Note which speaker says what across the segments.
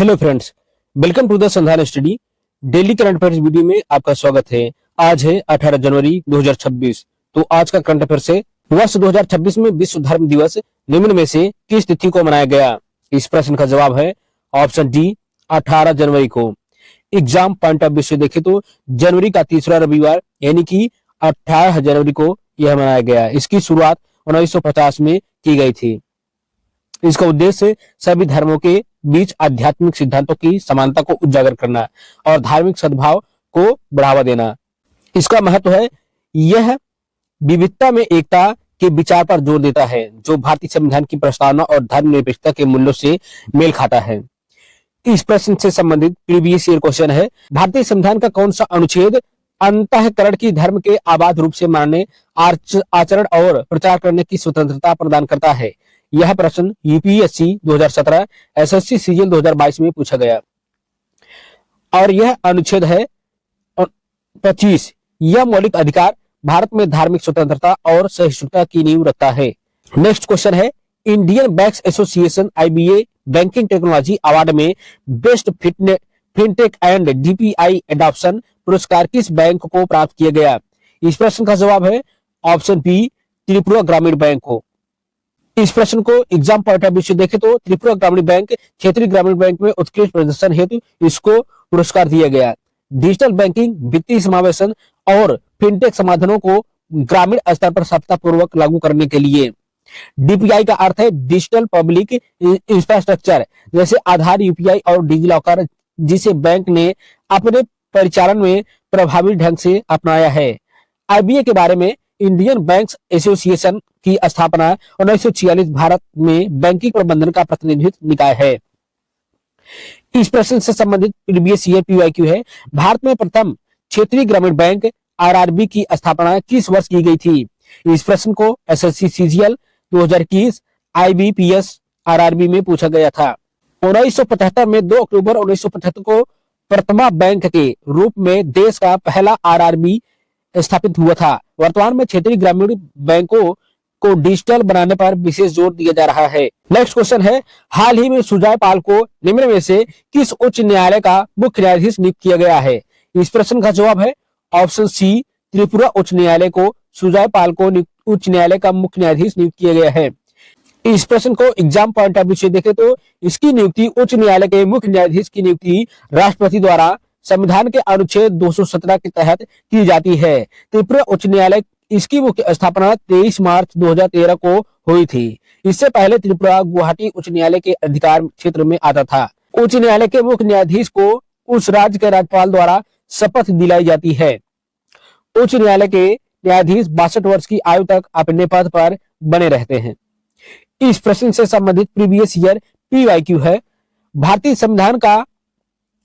Speaker 1: Hello friends, welcome to the Sandhan study daily current affairs video में आपका स्वागत है। आज है 18 जनवरी 2026। तो आज का करंट अफेयर्स है, वर्ष 2026 में विश्व धर्म दिवस निम्न में से किस तिथि को मनाया गया? इस प्रश्न का जवाब है ऑप्शन डी, 18 जनवरी को। एग्जाम पॉइंट ऑफ व्यू से देखें तो जनवरी का तीसरा रविवार यानी कि 18 जनवरी को यह मनाया गया। इसकी शुरुआत 1950 में की गई थी। इसका उद्देश्य सभी धर्मों के बीच आध्यात्मिक सिद्धांतों की समानता को उजागर करना और धार्मिक सद्भाव को बढ़ावा देना। इसका महत्व है, यह विविधता में एकता के विचार पर जोर देता है, जो भारतीय संविधान की प्रस्तावना और धर्मनिरपेक्षता के मूल्यों से मेल खाता है। इस प्रश्न से संबंधित प्रीवियस ईयर क्वेश्चन है, भारतीय संविधान का कौन सा अनुच्छेद अंतःकरण की धर्म के आबाद रूप से मानने, आचरण और प्रचार करने की स्वतंत्रता प्रदान करता है? यह प्रश्न यूपीएससी 2017, एसएससी सीजीएल 2022 में पूछा गया और यह अनुच्छेद है 25। यह मौलिक अधिकार भारत में धार्मिक स्वतंत्रता और सहिष्णुता की नींव रखता है। नेक्स्ट क्वेश्चन है, Indian banks association IBA banking technology award में best fintech and DPI adoption पुरस्कार किस बैंक को प्राप्त किया गया? इस प्रश्न का जवाब है ऑप्शन बी, त्रिपुरा ग्रामीण बैंक को। इस प्रश्न को एग्जाम पॉइंट ऑफ व्यू से देखें तो त्रिपुरा ग्रामीण बैंक क्षेत्रीय ग्रामीण बैंक में उत्कृष्ट प्रदर्शन हेतु इसको पुरस्कार दिया गया। डिजिटल बैंकिंग, वित्तीय समावेशन और फिनटेक समाधानों को ग्रामीण स्तर पर सफलतापूर्वक लागू करने के लिए। डीपीआई का अर्थ है डिजिटल पब्लिक इंफ्रास्ट्रक्चर, जैसे आधार, यूपीआई और डिजिलॉकर, जिसे बैंक ने अपने परिचालन में प्रभावी ढंग से अपनाया है। आईबीए के बारे में, इंडियन बैंक्स एसोसिएशन की स्थापना 1946 भारत में बैंकिंग प्रबंधन का प्रतिनिधित्व निकाय है। इस प्रश्न से संबंधित प्रीवियस ईयर पीवाईक्यू है, भारत में प्रथम क्षेत्रीय ग्रामीण बैंक आरआरबी की स्थापना किस वर्ष की गई थी? इस प्रश्न को एसएससी सीजीएल 2021 आईबीपीएस आरआरबी में पूछा गया था। 1975 में 2 अक्टूबर 1975 को प्रथमा बैंक के रूप में देश का पहला आरआरबी स्थापित हुआ था। वर्तमान में क्षेत्रीय ग्रामीण बैंकों को डिजिटल बनाने पर विशेष जोर दिया जा रहा है। नेक्स्ट क्वेश्चन है, हाल ही में सुजय पाल को निम्न में से किस उच्च न्यायालय का मुख्य न्यायाधीश नियुक्त किया गया है? इस प्रश्न का जवाब है ऑप्शन सी, त्रिपुरा उच्च न्यायालय को सुजय पाल को उच्च न्यायालय का मुख्य न्यायाधीश नियुक्त किया गया है। इस प्रश्न को एग्जाम पॉइंट ऑफ व्यू से देखें तो इसकी नियुक्ति, उच्च न्यायालय के मुख्य न्यायाधीश की नियुक्ति राष्ट्रपति द्वारा संविधान के अनुच्छेद 217 के तहत की जाती है। त्रिपुरा उच्च न्यायालय, इसकी मुख्य स्थापना 23 मार्च 2013 को हुई थी। इससे पहले त्रिपुरा गुवाहाटी उच्च न्यायालय के अधिकार क्षेत्र में आता था। उच्च न्यायालय के मुख्य न्यायाधीश को उस राज्य के राज्यपाल द्वारा शपथ दिलाई जाती है। उच्च न्यायालय के न्यायाधीश 62 वर्ष की आयु तक अपने पद पर बने रहते हैं। इस प्रश्न से संबंधित प्रीवियस ईयर पीवाईक्यू है, भारतीय संविधान का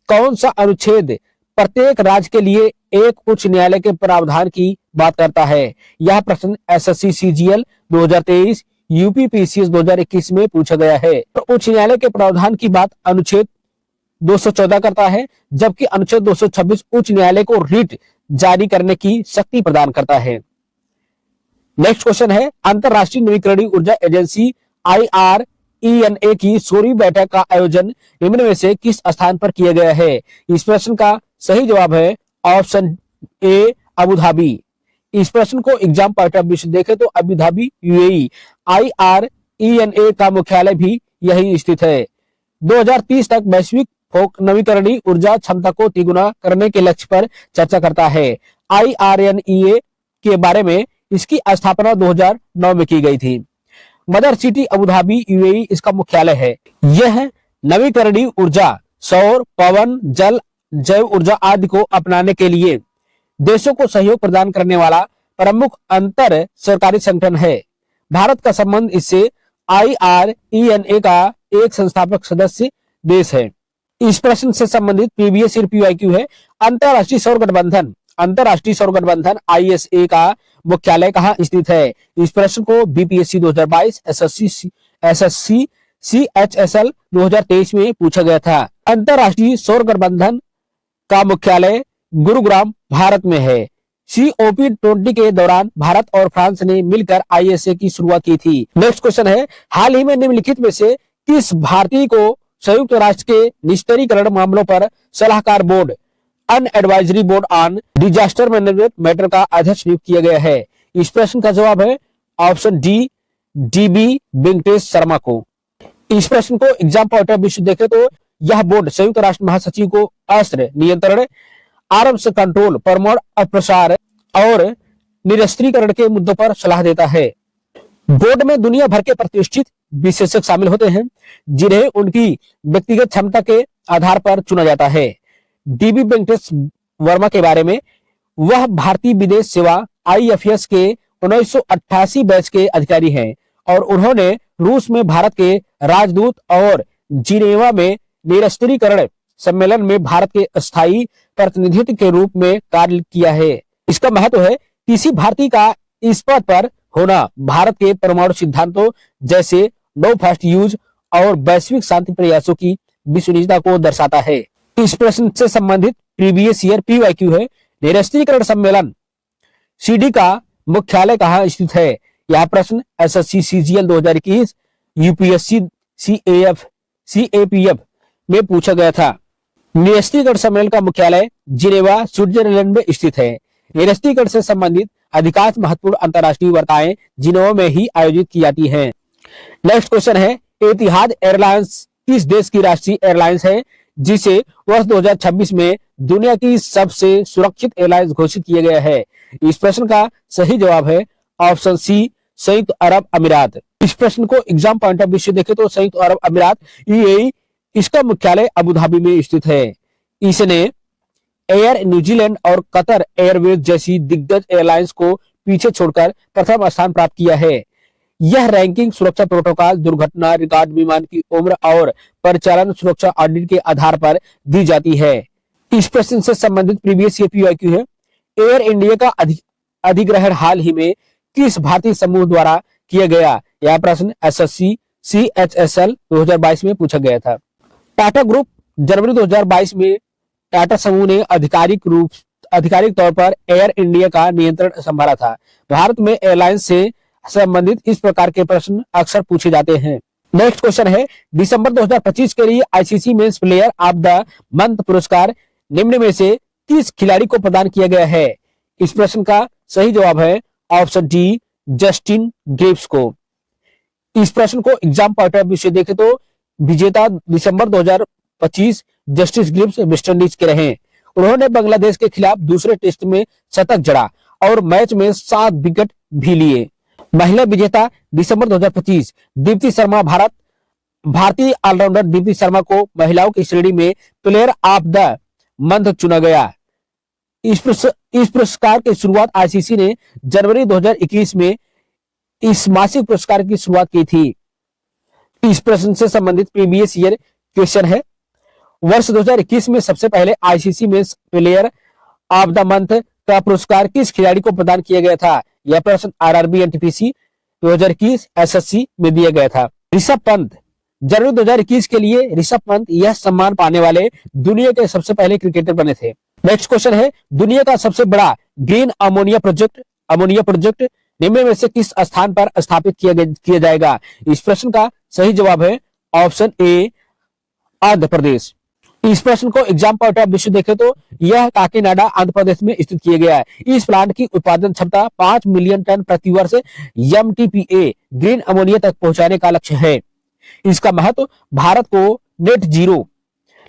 Speaker 1: कौन सा अनुच्छेद प्रत्येक राज्य के लिए एक उच्च न्यायालय के प्रावधान की बात करता है? यह प्रश्न एसएससी सीजीएल 2023 यूपीपीसीएस 2021 में पूछा गया है। तो उच्च न्यायालय के प्रावधान की बात अनुच्छेद 214 करता है, जबकि अनुच्छेद 226 उच्च न्यायालय को रिट जारी करने की शक्ति प्रदान करता है। नेक्स्ट क्वेश्चन है, अंतरराष्ट्रीय नवीकरणीय ऊर्जा एजेंसी IRENA की 16वीं बैठक का आयोजन निम्न में से किस स्थान पर किया गया है? इस प्रश्न का सही जवाब है ऑप्शन ए, अबू धाबी। इस प्रश्न को एग्जाम पॉइंट ऑफ व्यू से देखें तो अबू धाबी यूएई। IRENA का मुख्यालय भी यही स्थित है। 2030 तक वैश्विक नवीकरणीय ऊर्जा क्षमता को तिगुना करने के लक्ष्य पर चर्चा करता है। IRENA के बारे में इसकी स्थापना 2009 में की गई थी। Mother city Abu Dhabi UAE इसका मुख्यालय है। यह नवीकरणीय ऊर्जा, सौर, पवन, जल, जैव ऊर्जा आदि को अपनाने के लिए देशों को सहयोग प्रदान करने वाला प्रमुख अंतर सरकारी संगठन है। भारत का संबंध इससे IRENA का एक संस्थापक सदस्य देश है। इस प्रश्न से संबंधित प्रीवियस ईयर पीवाईक्यू है, अंतरराष्ट्रीय सौर गठबंधन ISA का मुख्यालय कहाँ स्थित है? इस प्रश्न को बीपीएससी 2022, एसएससी CHSL 2023 में पूछा गया था। अंतरराष्ट्रीय सौर गठबंधन का मुख्यालय गुरुग्राम भारत में है। COP20 के दौरान भारत और फ्रांस ने मिलकर ISA की शुरुआत की थी। नेक्स्ट क्वेश्चन है, हाल ही में निम्नलिखित में से किस भारतीय को संयुक्त राष्ट्र के निस्तारीकरण मामलों पर सलाहकार board an advisory board on disaster management matter का अध्यक्ष नियुक्त किया गया है। इस प्रश्न का जवाब है option D, dB Venkatesh Sharma को। इस प्रश्न को एग्जाम पॉइंट ऑफ व्यू से देखें तो यह बोर्ड संयुक्त राष्ट्र महासचिव को अस्त्र नियंत्रण, आर्म्स कंट्रोल, परमाणु अप्रसार और निरस्त्रीकरण के मुद्दों पर सलाह देता है। बोर्ड में दुनिया भर के प्रतिष्ठित विशेषज्ञ शामिल होते हैं, जिन्हें उनकी व्यक्तिगत क्षमता के आधार पर चुना जाता है। डीबी वेंकटेश वर्मा के बारे में, वह भारतीय विदेश सेवा IFS के 1988 बैच के अधिकारी हैं और उन्होंने रूस में भारत के राजदूत और जिनेवा में निरस्त्रीकरण सम्मेलन में भारत के अस्थायी प्रतिनिधित्व के रूप में कार्य किया है। इसका महत्व है किसी भारतीय का इस पद पर होना भारत के परमाणु सिद्धांतों जैसे नो फर्स्ट यूज और वैश्विक शांति प्रयासों की विश्वसनीयता को दर्शाता है। इस प्रश्न से संबंधित प्रीवियस ईयर PYQ है, निरस्त्रीकरण सम्मेलन CD का मुख्यालय कहाँ स्थित है? यह प्रश्न SSC CGL 2021 UPSC CAPF में पूछा गया था। निरस्त्रीकरण सम्मेलन का मुख्यालय जिनेवा स्विट्जरलैंड में स्थित है। निरस्त्रीकरण से संबंधित अधिकांश महत्वपूर्ण अंतर्राष्ट्रीय वार्ताएं जिनेवा में ही आयोजित की जाती हैं। नेक्स्ट क्वेश्चन है, एतिहाद एयरलाइंस किस देश की राष्ट्रीय एयरलाइंस है जिसे वर्ष 2026 में दुनिया की सबसे सुरक्षित एयरलाइंस घोषित किया गया है? इस प्रश्न का सही जवाब है ऑप्शन सी, संयुक्त अरब अमीरात। इस प्रश्न को एग्जाम पॉइंट ऑफ व्यू से देखें तो संयुक्त अरब अमीरात UAE, इसका मुख्यालय अबू धाबी में स्थित है। इसने एयर न्यूजीलैंड और कतर एयरवेज जैसी दिग्गज एयरलाइंस को पीछे छोड़कर प्रथम स्थान प्राप्त किया है। यह रैंकिंग सुरक्षा प्रोटोकॉल, दुर्घटना रिकॉर्ड, विमान की उम्र और परिचालन सुरक्षा ऑडिट के आधार पर दी जाती है। इस प्रश्न से संबंधित प्रीवियस ईयर PYQ है, एयर इंडिया का अधिग्रहण हाल ही में किस भारतीय समूह द्वारा किया गया? यह प्रश्न SSC CHSL 2022 में पूछा गया था। टाटा ग्रुप जनवरी 2022 में टाटा समूह ने आधिकारिक तौर पर एयर इंडिया का नियंत्रण संभाला था। भारत में एयरलाइंस से संबंधित इस प्रकार के प्रश्न अक्सर पूछे जाते हैं। नेक्स्ट क्वेश्चन है, दिसंबर 2025 के लिए ICC men's player of the month पुरस्कार निम्न में से किस खिलाड़ी को प्रदान किया गया है? इस प्रश्न का सही जवाब है ऑप्शन डी, जस्टिन ग्रिव्स को। इस प्रश्न को एग्जाम पॉइंट ऑफ व्यू से देखें तो विजेता दिसंबर 2025 जस्टिस ग्रिव्स वेस्टइंडीज के रहे। उन्होंने बांग्लादेश के खिलाफ दूसरे टेस्ट में शतक जड़ा और मैच में 7 विकेट भी लिए। महिला विजेता दिसंबर 2025 दीप्ति शर्मा। भारतीय ऑलराउंडर दीप्ति शर्मा को महिलाओं की श्रेणी में प्लेयर ऑफ द मंथ चुना गया। इस पुरस्कार की शुरुआत ICC ने जनवरी 2021 में इस मासिक पुरस्कार की शुरुआत की थी। इस प्रश्न से संबंधित प्रीवियस ईयर क्वेश्चन है, वर्ष 2021 में सबसे पहले ICC में प्लेयर ऑफ द मंथ का पुरस्कार किस खिलाड़ी को प्रदान किया गया था? यह प्रश्न RRB NTPC 2021 SSC में दिया गया था। ऋषभ पंत, जनवरी 2021 के लिए ऋषभ पंत यह सम्मान पाने वाले दुनिया के सबसे पहले क्रिकेटर बने थे। नेक्स्ट क्वेश्चन है, दुनिया का सबसे बड़ा ग्रीन अमोनिया प्रोजेक्ट निम्न में से किस स्थान पर स्थापित किया जाएगा? इस प्रश्न का सही जवाब है ऑप्शन ए, आंध्र प्रदेश। इस प्रश्न को एग्जाम पॉइंट ऑफ व्यू से देखें तो यह काकीनाडा आंध्र प्रदेश में स्थित किया गया है। इस प्लांट की उत्पादन क्षमता 5 मिलियन टन प्रति वर्ष MTPA ग्रीन अमोनिया तक पहुंचाने का लक्ष्य है। इसका महत्व भारत को नेट जीरो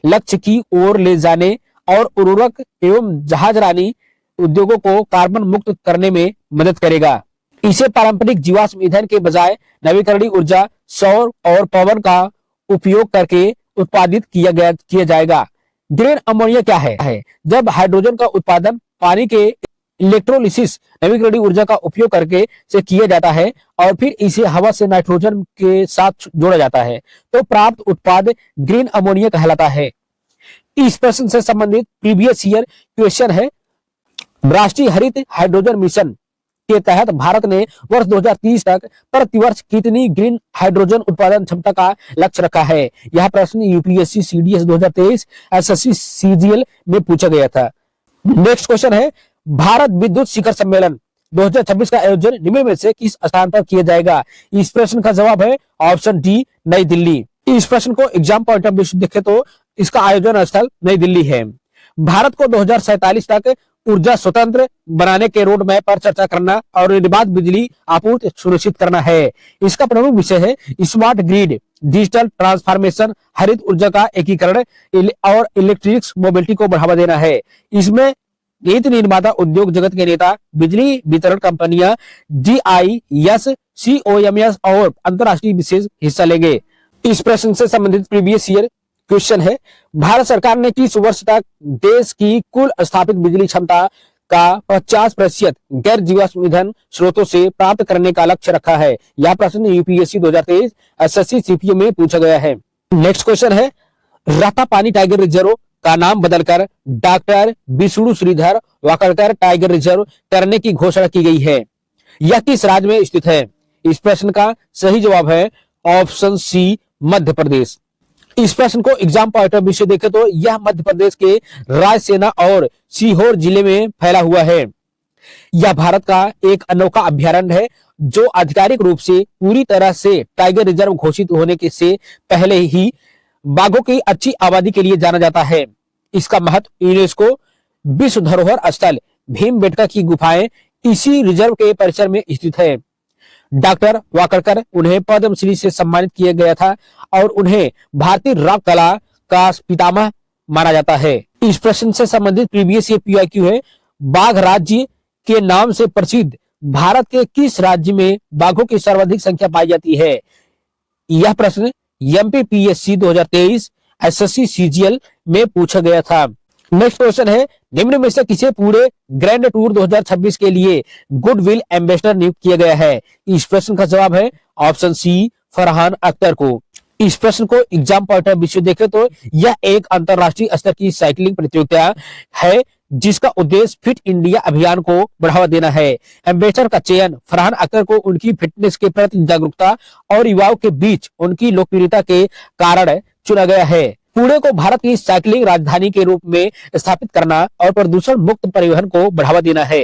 Speaker 1: लक्ष्य की ओर ले जाने और उर्वरक एवं जहाजरानी उद्योगों को कार्बन मुक्त करने में मदद करेगा। इसे पारंपरिक जीवाश्म ईंधन के बजाय नवीकरणीय ऊर्जा, सौर और पवन का उपयोग करके उत्पादित किया जाएगा। ग्रीन अमोनिया क्या है? जब हाइड्रोजन का उत्पादन पानी के इलेक्ट्रोलिसिस नवीकरणीय ऊर्जा का उपयोग करके से किया जाता है और फिर इसे हवा से नाइट्रोजन के साथ जोड़ा जाता है तो प्राप्त उत्पाद ग्रीन अमोनिया कहलाता है। इस प्रश्न से संबंधित प्रीवियस ईयर क्वेश्चन है, राष्ट्रीय हरित हाइड्रोजन मिशन के तहत भारत ने वर्ष 2030 तक प्रतिवर्ष कितनी ग्रीन हाइड्रोजन उत्पादन क्षमता का लक्ष्य रखा है? यह प्रश्न UPSC CDS 2023 SSC CGL में पूछा गया था। नेक्स्ट क्वेश्चन है, भारत विद्युत शिखर सम्मेलन 2026 का आयोजन निम्न में से किस स्थान पर किया जाएगा? इस प्रश्न का जवाब है ऑप्शन डी, नई दिल्ली। इस प्रश्न को एग्जाम पॉइंट ऑफ व्यू से देखें तो इसका आयोजन स्थल नई दिल्ली है। भारत को 2047 तक ऊर्जा स्वतंत्र बनाने के रोड मैप पर चर्चा करना और निर्बाध बिजली आपूर्ति सुनिश्चित करना है। इसका प्रमुख विषय है स्मार्ट ग्रिड, डिजिटल ट्रांसफॉर्मेशन, हरित ऊर्जा का एकीकरण और इलेक्ट्रिक मोबिलिटी को बढ़ावा देना है। इसमें नीति निर्माता, उद्योग जगत के नेता, बिजली वितरण कंपनियां, GIS, COMS और अंतरराष्ट्रीय विशेष हिस्सा लेंगे। इस प्रश्न से संबंधित प्रीवियस ईयर क्वेश्चन है, भारत सरकार ने किस वर्ष तक देश की कुल स्थापित बिजली क्षमता का 50% गैर जीवाश्म ईंधन स्रोतों से प्राप्त करने का लक्ष्य रखा है? यह प्रश्न UPSC 2023 SSC CPO में पूछा गया है। नेक्स्ट क्वेश्चन है, रातापानी टाइगर रिजर्व का नाम बदलकर doctor Vishnu Shridhar Wakankar tiger reserve करने की घोषणा की गई है। यह किस राज्य में स्थित है? इस प्रश्न का सही जवाब है ऑप्शन सी, मध्य प्रदेश। इस प्रश्न को एग्जाम पॉइंट ऑफ व्यू से देखें तो यह मध्य प्रदेश के रायसेना और सीहोर जिले में फैला हुआ है। यह भारत का एक अनोखा अभ्यारण्य है जो आधिकारिक रूप से पूरी तरह से टाइगर रिजर्व घोषित होने के से पहले ही बाघों की अच्छी आबादी के लिए जाना जाता है। इसका महत्व यूनेस्को विश्व धरोहर स्थल भीमबेटका की गुफाएं इसी रिजर्व के परिसर में स्थित है। डॉक्टर वाकड़कर उन्हें पद्मश्री से सम्मानित किया गया था और उन्हें भारतीय रॉक कला का पितामह माना जाता है। इस प्रश्न से संबंधित प्रीवियस ईयर PIQ है, बाघ राज्य के नाम से प्रसिद्ध भारत के किस राज्य में बाघों की सर्वाधिक संख्या पाई जाती है? यह प्रश्न MPPSC 2023 SSC CGL में पूछा गया था। नेक्स्ट क्वेश्चन है, निम्न में से किसे पूरे ग्रैंड टूर 2026 के लिए गुडविल एम्बेसडर नियुक्त किया गया है? इस प्रश्न का जवाब है ऑप्शन सी, फरहान अख्तर को। इस प्रश्न को एग्जाम पॉइंट ऑफ व्यू से देखें तो यह एक अंतरराष्ट्रीय स्तर की साइकिलिंग प्रतियोगिता है जिसका उद्देश्य फिट इंडिया अभियान को बढ़ावा देना है। एम्बेसडर का चयन फरहान अख्तर को उनकी फिटनेस के प्रति जागरूकता और युवाओं के बीच उनकी लोकप्रियता के कारण चुना गया है। पुणे को भारत की साइकिलिंग राजधानी के रूप में स्थापित करना और प्रदूषण मुक्त परिवहन को बढ़ावा देना है।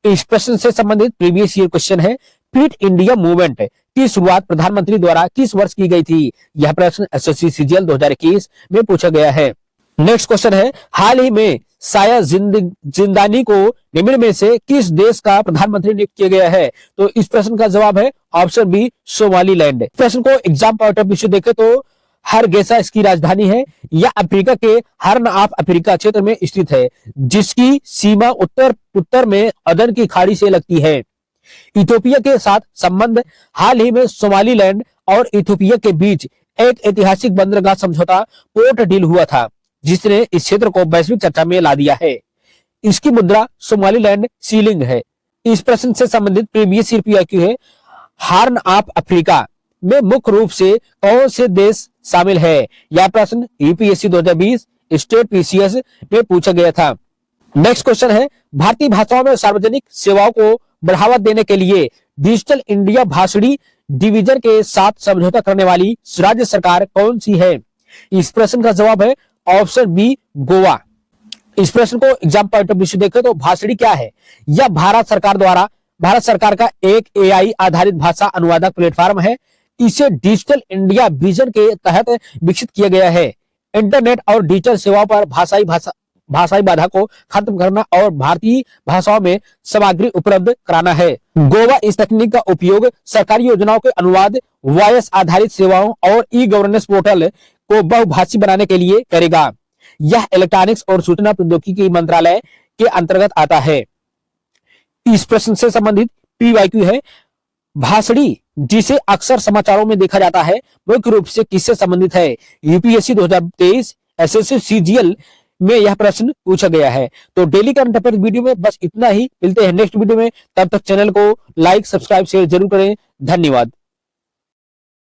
Speaker 1: इस प्रश्न से संबंधित प्रीवियस ईयर क्वेश्चन है, फिट इंडिया मूवमेंट की शुरुआत प्रधानमंत्री द्वारा किस वर्ष की गई थी? यह प्रश्न SSC CGL 2021 में पूछा गया है। नेक्स्ट क्वेश्चन है, हाल ही में साया जिंदानी को निम्न में से किस देश का प्रधानमंत्री नियुक्त किया गया है? तो इस प्रश्न का जवाब है ऑप्शन बी, सोमालीलैंड। प्रश्न को एग्जाम पॉइंट ऑफ व्यू से देखें तो हरगेसा इसकी राजधानी है। यह अफ्रीका के हॉर्न ऑफ अफ्रीका क्षेत्र में स्थित है जिसकी सीमा उत्तर में अदन की खाड़ी से लगती है। इथियोपिया के साथ संबंध हाल ही में सोमालीलैंड और इथियोपिया के बीच एक ऐतिहासिक बंदरगाह समझौता पोर्ट डील हुआ था जिसने इस क्षेत्र को वैश्विक चर्चा में ला दिया है। इसकी मुद्रा सोमालीलैंड सीलिंग है। इस प्रश्न से संबंधित प्रीवियस ईयर PIQ है, हॉर्न ऑफ अफ्रीका में मुख्य रूप से कौन से देश शामिल है? यह प्रश्न UPSC 2020 स्टेट PCS में पूछा गया था। नेक्स्ट क्वेश्चन है, भारतीय भाषाओं में सार्वजनिक सेवाओं को बढ़ावा देने के लिए डिजिटल इंडिया भाषणी डिवीजन के साथ समझौता करने वाली राज्य सरकार कौन सी है? इस प्रश्न का जवाब है ऑप्शन बी, गोवा। इस प्रश्न को एग्जाम पॉइंट ऑफ व्यू से देखें तो भाषणी क्या है? यह भारत सरकार का एक AI आधारित भाषा अनुवादक प्लेटफॉर्म है। इसे डिजिटल इंडिया विजन के तहत विकसित किया गया है। इंटरनेट और डिजिटल सेवाओं पर भाषाई बाधा को खत्म करना और भारतीय भाषाओं में सामग्री उपलब्ध कराना है। गोवा इस तकनीक का उपयोग सरकारी योजनाओं के अनुवाद, वॉयस आधारित सेवाओं और ई-गवर्नेंस पोर्टल को बहुभाषी बनाने के लिए करेगा। यह इलेक्ट्रॉनिक्स और सूचना प्रौद्योगिकी मंत्रालय के अंतर्गत आता है। इस प्रश्न से संबंधित PYQ है, भाषणी जिसे अक्सर समाचारों में देखा जाता है मुख्य रूप से किससे संबंधित है? UPSC 2023 SSC CGL में यह प्रश्न पूछा गया है। तो डेली करंट अफेयर्स वीडियो में बस इतना ही। मिलते हैं नेक्स्ट वीडियो में, तब तक चैनल को लाइक, सब्सक्राइब, शेयर जरूर करें। धन्यवाद।